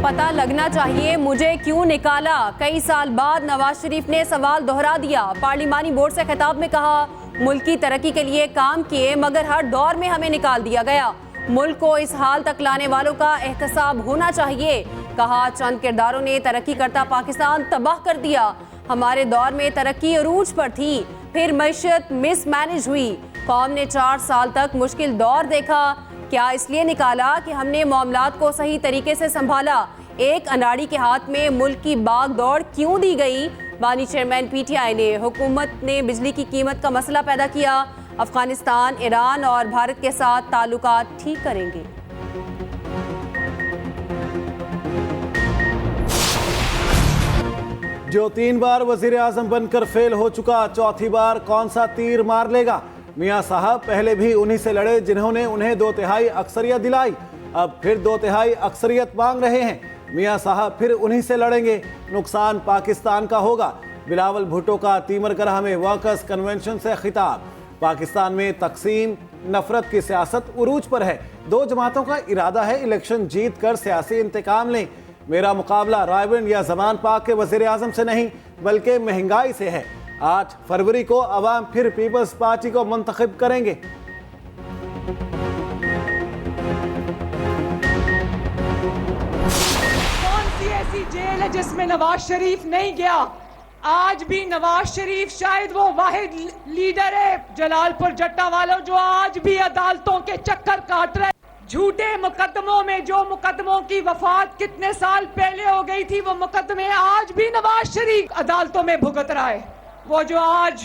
पता लगना चाहिए मुझे क्यों निकाला। कई साल बाद नवाज शरीफ ने सवाल दोहरा दिया। पार्लिमानी बोर्ड से खिताब में कहा, मुल्क की तरक्की के लिए काम किए मगर हर दौर में हमें निकाल दिया गया। मुल्क को इस हाल तक लाने वालों का एहतसाब होना चाहिए। कहा, चंद किरदारों ने तरक्की करता पाकिस्तान तबाह कर दिया। हमारे दौर में तरक्की अरूज पर थी, फिर मईशत मिसमैनेज हुई। कौम ने 4 साल तक मुश्किल दौर देखा। क्या इसलिए निकाला कि हमने मामलात को सही तरीके से संभाला। एक अनाड़ी के हाथ में मुल्क की बाग दौड़ क्यों दी गई। बानी चेयरमैन PTI ने हुकूमत ने बिजली की कीमत का मसला पैदा किया। अफगानिस्तान, ईरान और भारत के साथ ताल्लुकात ठीक करेंगे। जो 3 बार वजीर आजम बनकर फेल हो चुका, चौथी बार कौन सा तीर मार लेगा। मियां साहब पहले भी उन्हीं से लड़े जिन्होंने उन्हें 2/3 अक्सरियत दिलाई। अब फिर 2/3 अक्सरियत मांग रहे हैं। मियां साहब फिर उन्हीं से लड़ेंगे। नुकसान पाकिस्तान का होगा। बिलावल भुट्टो का तीमरगरह में वर्कर्स कन्वेंशन से खिताब। पाकिस्तान में तकसीम नफरत की सियासत उरूज पर है। 2 जमातों का इरादा है इलेक्शन जीत कर सियासी इंतकाम लें। मेरा मुकाबला रायबंद या जमान पाक के वजीर आजम से नहीं बल्कि महंगाई से है। 8 फरवरी को अवाम फिर पीपल्स पार्टी को मुंतखब करेंगे। कौन सी ऐसी जेल है जिसमें नवाज शरीफ नहीं गया। आज भी नवाज शरीफ शायद वो वाहिद लीडर है जलालपुर जट्टा वालों जो आज भी अदालतों के चक्कर काट रहे। झूठे मुकदमों में जो मुकदमों की वफात कितने साल पहले हो गई थी, वो मुकदमे आज भी नवाज शरीफ अदालतों में भुगत रहा है। वो जो आज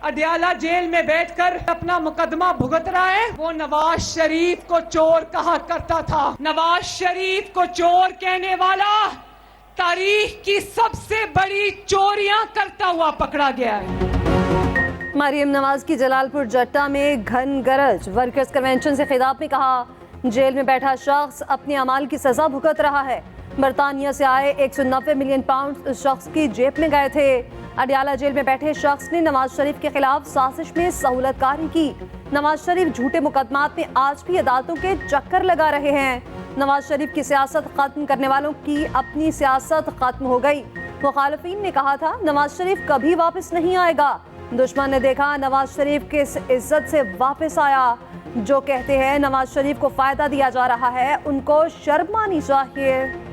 अडयाला जेल में बैठकर अपना मुकदमा भुगत रहा है, वो नवाज शरीफ को चोर कहा करता था। नवाज शरीफ को चोर कहने वाला तारीख की सबसे बड़ी चोरियां करता हुआ पकड़ा गया है। मरियम नवाज की जलालपुर जट्टा में घन गरज। वर्कर्स कन्वेंशन से खिताब में कहा, जेल में बैठा शख्स अपने अमाल की सजा भुगत रहा है। बरतानिया से आए 190 मिलियन पाउंड उस शख्स की जेब में गए थे। अडयाला जेल में बैठे शख्स ने नवाज शरीफ के खिलाफ साजिश में सहूलतकारी की। नवाज शरीफ झूठे मुकदमात में आज भी अदालतों के चक्कर लगा रहे हैं। नवाज शरीफ की सियासत खत्म करने वालों की अपनी सियासत खत्म हो गई। मुखालिफिन ने कहा था नवाज शरीफ कभी वापस नहीं आएगा। दुश्मन ने देखा नवाज शरीफ किस इज्जत से वापस आया। जो कहते हैं नवाज शरीफ को फायदा दिया जा रहा है, उनको शर्म आनी चाहिए।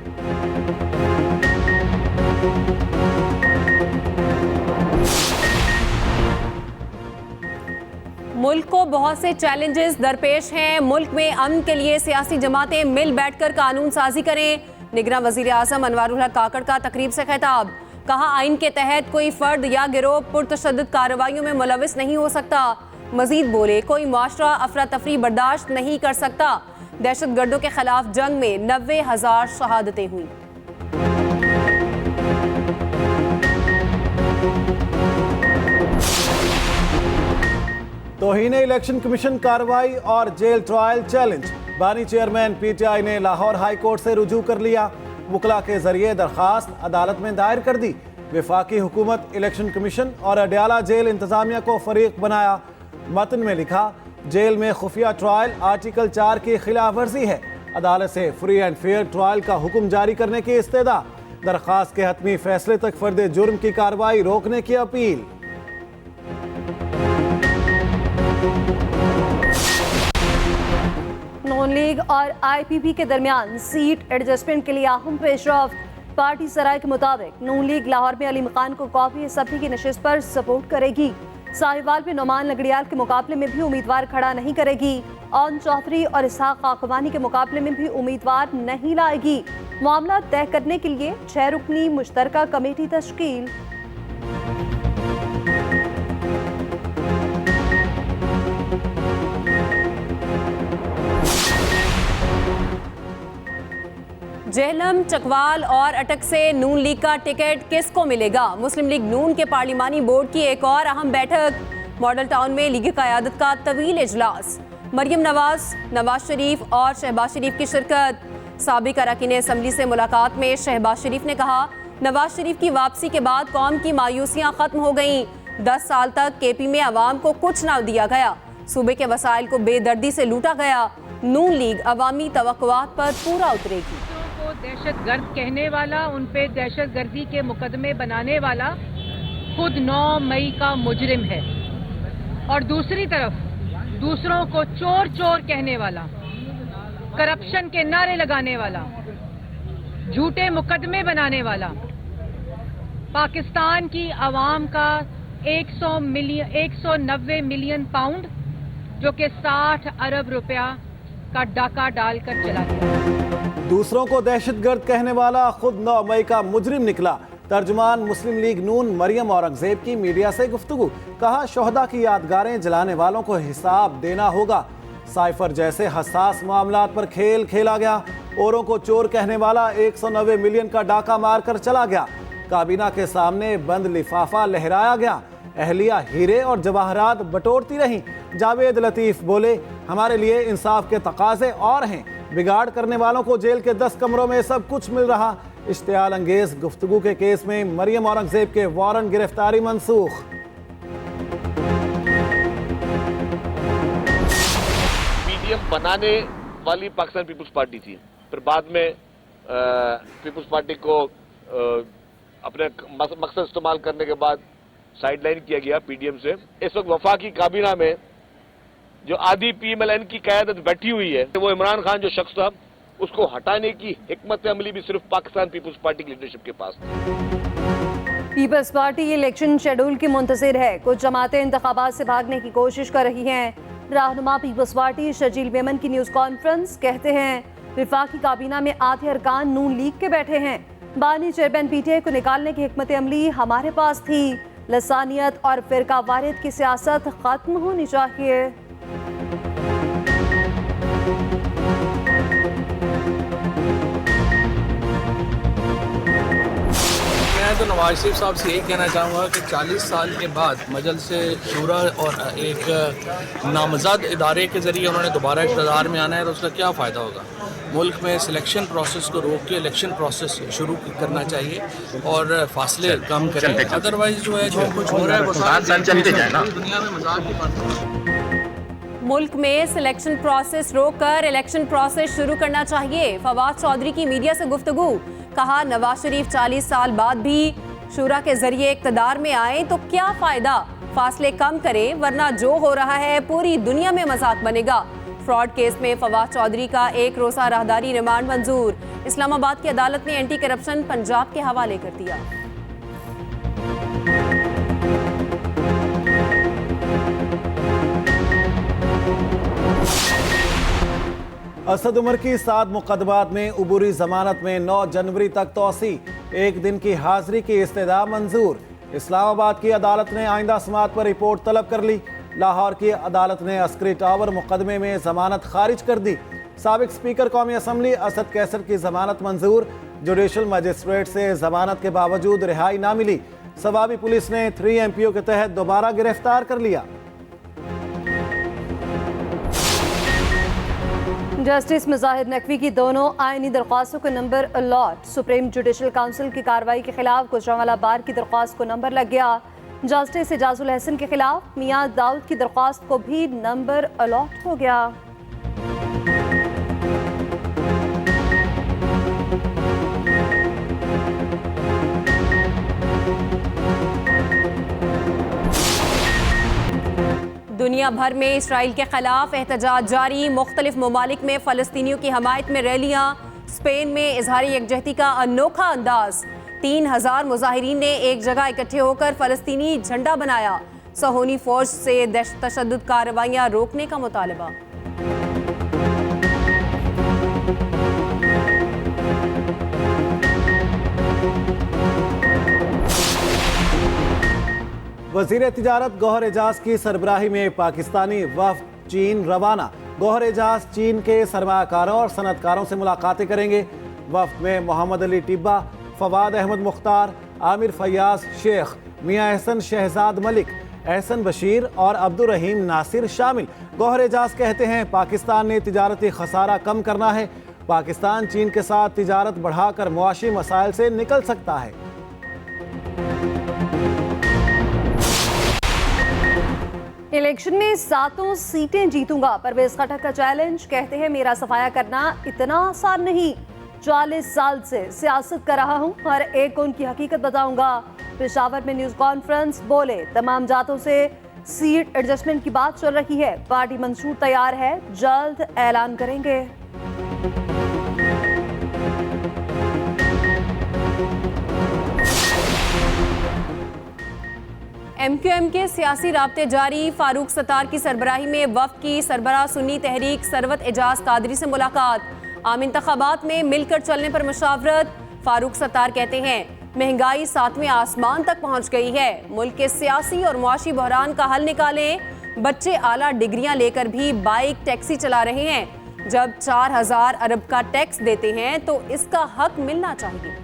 मुल्क को बहुत से चैलेंजेस दरपेश हैं। मुल्क में अमन के लिए सियासी जमातें मिल बैठकर कानून साजी करें। निगरां वजीर आजम अनवारुल हक काकड़ का तकरीब से खिताब। कहा, आइन के तहत कोई फर्द या गिरोह पुरतशद्दुद कार्रवाइयों में मुलविस नहीं हो सकता। मजीद बोले, कोई मुआशरा अफरा तफरी बर्दाश्त नहीं कर सकता। दहशत गर्दों के खिलाफ जंग में 90,000 शहादतें हुई। तौहीन इलेक्शन कमीशन कार्रवाई और जेल ट्रायल चैलेंज। बानी चेयरमैन PTI ने लाहौर हाई कोर्ट से रुजू कर लिया। मुकला के जरिए दरखास्त अदालत में दायर कर दी। वफाकी हुकूमत इलेक्शन कमीशन और अडयाला जेल इंतजामिया को फरीक बनाया। मतन में लिखा, जेल में खुफिया ट्रायल आर्टिकल 4 की खिलाफ वर्जी है। अदालत से फ्री एंड फेयर ट्रायल का हुक्म जारी करने की इस्तेदा। दरखास्त के हतमी फैसले तक फर्द जुर्म की कार्रवाई रोकने की अपील। नून लीग और IPP के दरमियान सीट एडजस्टमेंट के लिए अहम पेशरफ्त। पार्टी सराय के मुताबिक नून लीग लाहौर में अली मकान को कॉपी सभी की नशिस्त पर सपोर्ट करेगी। साहिवाल में नोमान लगड़ियाल के मुकाबले में भी उम्मीदवार खड़ा नहीं करेगी। ओन चौधरी और इसहाक खाकवानी के मुकाबले में भी उम्मीदवार नहीं लाएगी। मामला तय करने के लिए 6 रुकनी मुश्तरका कमेटी तश्कील। जेहलम, चकवाल और अटक से नून लीग का टिकट किसको मिलेगा। मुस्लिम लीग नून के पार्लिमानी बोर्ड की एक और अहम बैठक। मॉडल टाउन में लीग क़यादत का तवील इजलास। मरियम नवाज, नवाज शरीफ और शहबाज शरीफ की शिरकत। साबिक अरकान असम्बली से मुलाकात में शहबाज शरीफ ने कहा, नवाज शरीफ की वापसी के बाद कौम की मायूसियां खत्म हो गईं। 10 साल तक KP में आवाम को कुछ ना दिया गया। सूबे के वसाइल को बेदर्दी से लूटा गया। नून लीग अवामी तवक्कुआत पर पूरा उतरेगी। को दहशतगर्द कहने वाला, उन पे दहशतगर्दी के मुकदमे बनाने वाला खुद 9 मई का मुजरिम है, और दूसरी तरफ दूसरों को चोर चोर कहने वाला, करप्शन के नारे लगाने वाला, झूठे मुकदमे बनाने वाला, पाकिस्तान की आवाम का 190 मिलियन पाउंड जो कि 60 अरब रुपया का डाका डालकर चला गया। दूसरों को दहशतगर्द कहने वाला खुद 9 मई का मुजरिम निकला। तर्जुमान मुस्लिम लीग नून मरियम औरंगजेब की मीडिया से गुफ्तगू, कहा शोहदा की यादगारें जलाने वालों को हिसाब देना होगा। साइफर जैसे हसास मामलात पर खेल खेला गया। औरों को चोर कहने वाला 190 मिलियन का डाका मारकर चला गया। काबीना के सामने बंद लिफाफा लहराया गया। अहलिया हीरे और जवाहरात बटोरती रहीं। जावेद लतीफ बोले, हमारे लिए इंसाफ के तकाजे और हैं। बिगाड़ करने वालों को जेल के 10 कमरों में सब कुछ मिल रहा। इश्तियाल अंगेज गुफ्तगू के केस में मरियम औरंगजेब के वारंट गिरफ्तारी मनसूख। पीडीएम बनाने वाली पाकिस्तान पीपुल्स पार्टी थी, फिर बाद में पीपुल्स पार्टी को अपने मकसद इस्तेमाल करने के बाद साइडलाइन किया गया पीडीएम से। इस वक्त वफाकी काबीना में जो आधी पीएमएलएन की क़यादत बैठी हुई है, वो इमरान खान जो शख्स था, उसको हटाने की हिकमत अमली भी सिर्फ पाकिस्तान पीपुल्स पार्टी की लीडरशिप के पास थी। पीपल्स पार्टी इलेक्शन शेड्यूल की मुंतज़िर है। कुछ जमातें इंतखाबात से भागने की कोशिश कर रही हैं। रहनुमा पीपल्स पार्टी शजील मेमन की न्यूज़ कॉन्फ्रेंस, कहते हैं विफाकी काबीना में आधे अरकान नून लीग के बैठे हैं। बानी चेयरमैन पीटीआई को निकालने की हिकमत अमली हमारे पास थी। लसानियत और फिरका वारिद की सियासत खत्म होनी चाहिए। मैं तो नवाज शरीफ साहब से यही कहना चाहूँगा कि 40 साल के बाद मजलिस शूरा और एक नामज़द इदारे के ज़रिए उन्होंने दोबारा इक़्तिदार में आना है, तो उसका क्या फ़ायदा होगा। मुल्क में सिलेक्शन प्रोसेस को रोक के इलेक्शन प्रोसेस शुरू करना चाहिए और फासले कम करें। अदरवाइज जो है जो कुछ हो रहा है वो दुनिया में मजाक की बात है। मुल्क में सिलेक्शन प्रोसेस रोककर इलेक्शन प्रोसेस शुरू करना चाहिए। फवाद चौधरी की मीडिया से गुफ्तगू, कहा नवाज शरीफ 40 साल बाद भी शूरा के जरिए इक़्तिदार में आए तो क्या फायदा। फासले कम करें वरना जो हो रहा है पूरी दुनिया में मजाक बनेगा। फ्रॉड केस में फवाद चौधरी का 1 रोज़ा राहदारी रिमांड मंजूर। इस्लामाबाद की अदालत ने एंटी करप्शन पंजाब के हवाले कर दिया। असद उमर की 7 मुकदमात में उबूरी जमानत में 9 जनवरी तक तोसी। 1 दिन की हाजिरी की इस्तदा मंजूर। इस्लामाबाद की अदालत ने आइंदा समात पर रिपोर्ट तलब कर ली। लाहौर की अदालत ने अस्करी टावर मुकदमे में जमानत खारिज कर दी। साबिक स्पीकर कौमी असम्बली असद कैसर की जमानत मंजूर। जुडिशल मजिस्ट्रेट से जमानत के बावजूद रिहाई ना मिली। सवाबी पुलिस ने 3 MPO के तहत दोबारा गिरफ्तार कर लिया। जस्टिस मुजाहिद नकवी की दोनों आईनी दरख्वास्तों को number allot. Supreme judicial council की कार्रवाई के खिलाफ गुजरांवाला बार की दरख्वास्त को नंबर लग गया। जस्टिस एजाजुल हसन के खिलाफ मियां दाऊद की दरख्वास्त को भी नंबर अलॉट हो गया। दुनिया भर में इसराइल के खिलाफ एहतजाज जारी। मुख्तलिफ ममालिक में फ़लस्तीनियों की हमायत में रैलियाँ। स्पेन में इजहार यकजहती का अनोखा अंदाज। 3000 मुजाहिरीन ने एक जगह इकट्ठे होकर फ़लस्तीनी झंडा बनाया। सहोनी फौज से तशद्दुद कार्रवाइयाँ रोकने का मुतालबा। वज़ीर तिजारत गौहर एजाज की सरबराही में पाकिस्तानी वफ़द चीन रवाना। गौहर एजाज चीन के सरमाकारों और सनतकारों से मुलाकातें करेंगे। वफ़द में मोहम्मद अली टिब्बा, फवाद अहमद मुख्तार, आमिर फयाज शेख, मियाँ एहसन शहजाद मलिक, एहसन बशीर और अब्दुल रहीम नासिर शामिल। गौहर एजाज कहते हैं पाकिस्तान ने तिजारती खसारा कम करना है। पाकिस्तान चीन के साथ तिजारत बढ़ाकर मुआशी मसाइल से निकल सकता है। इलेक्शन में 7 सीटें जीतूंगा, परवेज खटक का चैलेंज। कहते हैं मेरा सफाया करना इतना आसान नहीं। 40 साल से सियासत कर रहा हूँ, हर एक को उनकी हकीकत बताऊंगा। पेशावर में न्यूज कॉन्फ्रेंस, बोले तमाम जातों से सीट एडजस्टमेंट की बात चल रही है, पार्टी मंशूर तैयार है, जल्द ऐलान करेंगे। MQM के सियासी राब्ते जारी, फारूक सत्तार की सरबराही में वफ्द की सरबराह सुन्नी तहरीक सरवत एजाज कादरी से मुलाकात, आम इंतखाबात में मिलकर चलने पर मशावरत। फारूक सत्तार कहते हैं महंगाई 7वें आसमान तक पहुंच गई है, मुल्क के सियासी और मुआशी बहरान का हल निकालें। बच्चे आला डिग्रियां लेकर भी बाइक टैक्सी चला रहे हैं, जब 4000 अरब का टैक्स देते हैं तो इसका हक मिलना चाहिए।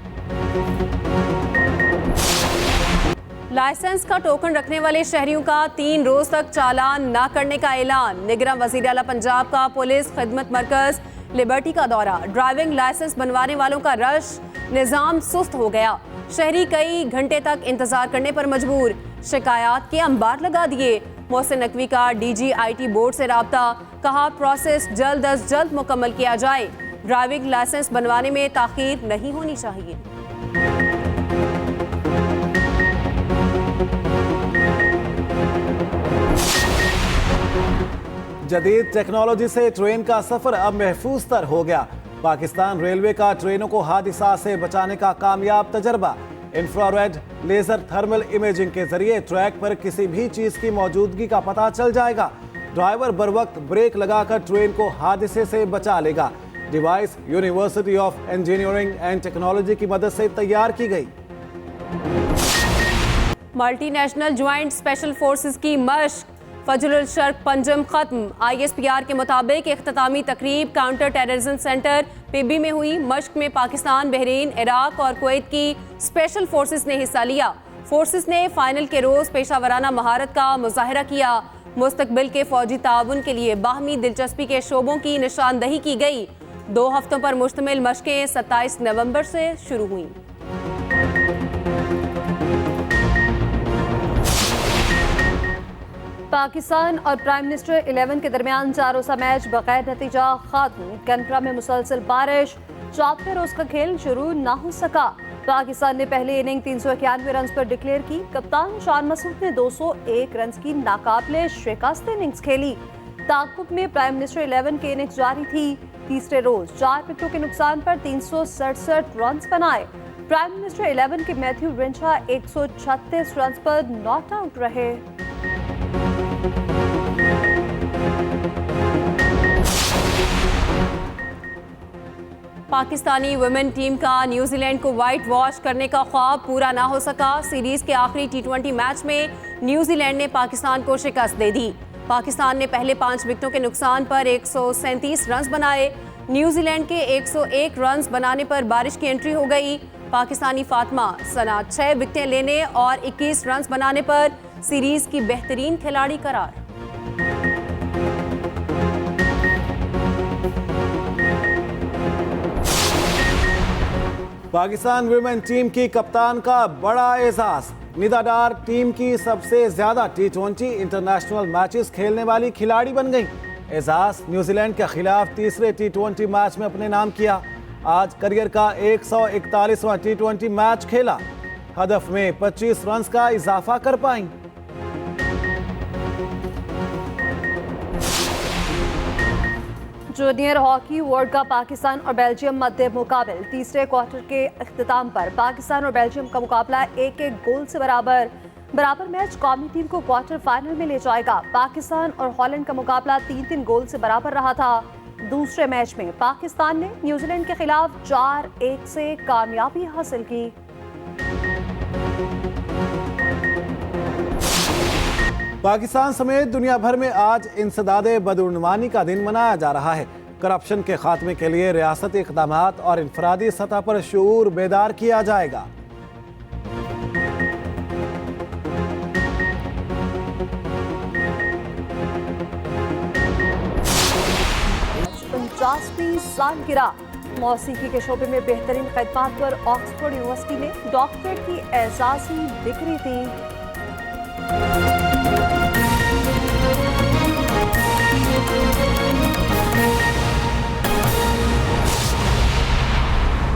लाइसेंस का टोकन रखने वाले शहरियों का 3 रोज तक चालान न करने का ऐलान, निगरान वजीर आला पंजाब का पुलिस खिदमत मरकज लिबर्टी का दौरा, ड्राइविंग लाइसेंस बनवाने वालों का रश, निजाम सुस्त हो गया, शहरी कई घंटे तक इंतजार करने पर मजबूर, शिकायत के अंबार लगा दिए। मोहसिन नकवी का DGIT बोर्ड से राब्ता, कहा प्रोसेस जल्द अज जल्द मुकम्मल किया जाए, ड्राइविंग लाइसेंस बनवाने में ताखीर नहीं होनी चाहिए। जदीद टेक्नोलॉजी से ट्रेन का सफर अब महफूज तर हो गया। पाकिस्तान रेलवे का ट्रेनों को हादसा से बचाने का कामयाब तजर्बा, इंफ्रारेड लेजर थर्मल इमेजिंग के जरिए ट्रैक पर किसी भी चीज की मौजूदगी का पता चल जाएगा। ड्राइवर बर वक्त ब्रेक लगाकर ट्रेन को हादसे से बचा लेगा। Device university of engineering and technology की मदद से तैयार की गई। मल्टीनेशनल ज्वाइंट स्पेशल फोर्सेस की मशक, फजरुल शर्क पंजम खत्म। ISPR के मुताबिक इख्तितामी तकरीब काउंटर टेररिज्म सेंटर PB में हुई। मशक में पाकिस्तान, बहरीन, इराक और कुवैत की स्पेशल फोर्सेस ने हिस्सा लिया। फोर्सेस ने फाइनल के रोज पेशावराना महारत का मुजाहरा किया। मुस्तकबिल के फौजी ताउन के लिए बाहमी दिलचस्पी के शोबों की निशानदही की गई। 2 हफ्तों पर मुश्तमिल मशकें 27 नवंबर से शुरू हुई। पाकिस्तान और प्राइम मिनिस्टर 11 के दरमियान 4 रोज़ा मैच बगैर नतीजा खत्म। कैनबरा में मुसलसल बारिश, 4वें रोज का खेल शुरू ना हो सका। पाकिस्तान ने पहली इनिंग 391 रन पर डिक्लेयर की। कप्तान शान मसूद ने 201 रन की नाकाबिले शिकस्त इनिंग्स खेली। ताकुब में प्राइम मिनिस्टर 11 की इनिंग्स जारी थी। तीसरे रोज 4 विकेटों के नुकसान पर 367 रन बनाए। प्राइम मिनिस्टर 11 के मैथ्यू रिंचा 136 रन पर नॉट आउट रहे। पाकिस्तानी वुमेन टीम का न्यूजीलैंड को व्हाइट वॉश करने का ख्वाब पूरा ना हो सका। सीरीज के आखिरी T20 मैच में न्यूजीलैंड ने पाकिस्तान को शिकस्त दे दी। पाकिस्तान ने पहले 5 विकेटों के नुकसान पर 137 रन बनाए। न्यूजीलैंड के 101 रन बनाने पर बारिश की एंट्री हो गई। पाकिस्तानी फातिमा सना 6 विकेटें लेने और 21 रन बनाने पर सीरीज की बेहतरीन खिलाड़ी करार। पाकिस्तान वुमेन टीम की कप्तान का बड़ा एजाज। निदा डार टीम की सबसे ज्यादा T20 इंटरनेशनल मैचेस खेलने वाली खिलाड़ी बन गई। एजाज न्यूजीलैंड के खिलाफ तीसरे T20 मैच में अपने नाम किया। आज करियर का 141वां T20 मैच खेला। हदफ में 25 रन का इजाफा कर पाई। Junior hockey World Cup Pakistan और बेल्जियम मध्य मुकाबल। तीसरे क्वार्टर के अख्तिताम पर पाकिस्तान और बेल्जियम का मुकाबला 1-1 गोल से बराबर मैच कौमी टीम को क्वार्टर फाइनल में ले जाएगा। पाकिस्तान और हॉलैंड का मुकाबला 3-3 गोल से बराबर रहा था। दूसरे मैच में पाकिस्तान ने न्यूजीलैंड के खिलाफ 4-1 से कामयाबी हासिल की। पाकिस्तान समेत दुनिया भर में आज इंसदादे बदउनवानी का दिन मनाया जा रहा है। करप्शन के खात्मे के लिए रियासती इक़दामात और इनफरादी सतह पर शऊर बेदार किया जाएगा। सालगिरह। मौसीकी के शोबे में बेहतरीन खिदमत पर ऑक्सफोर्ड यूनिवर्सिटी ने डॉक्टरेट की एजाज़ी डिग्री दी।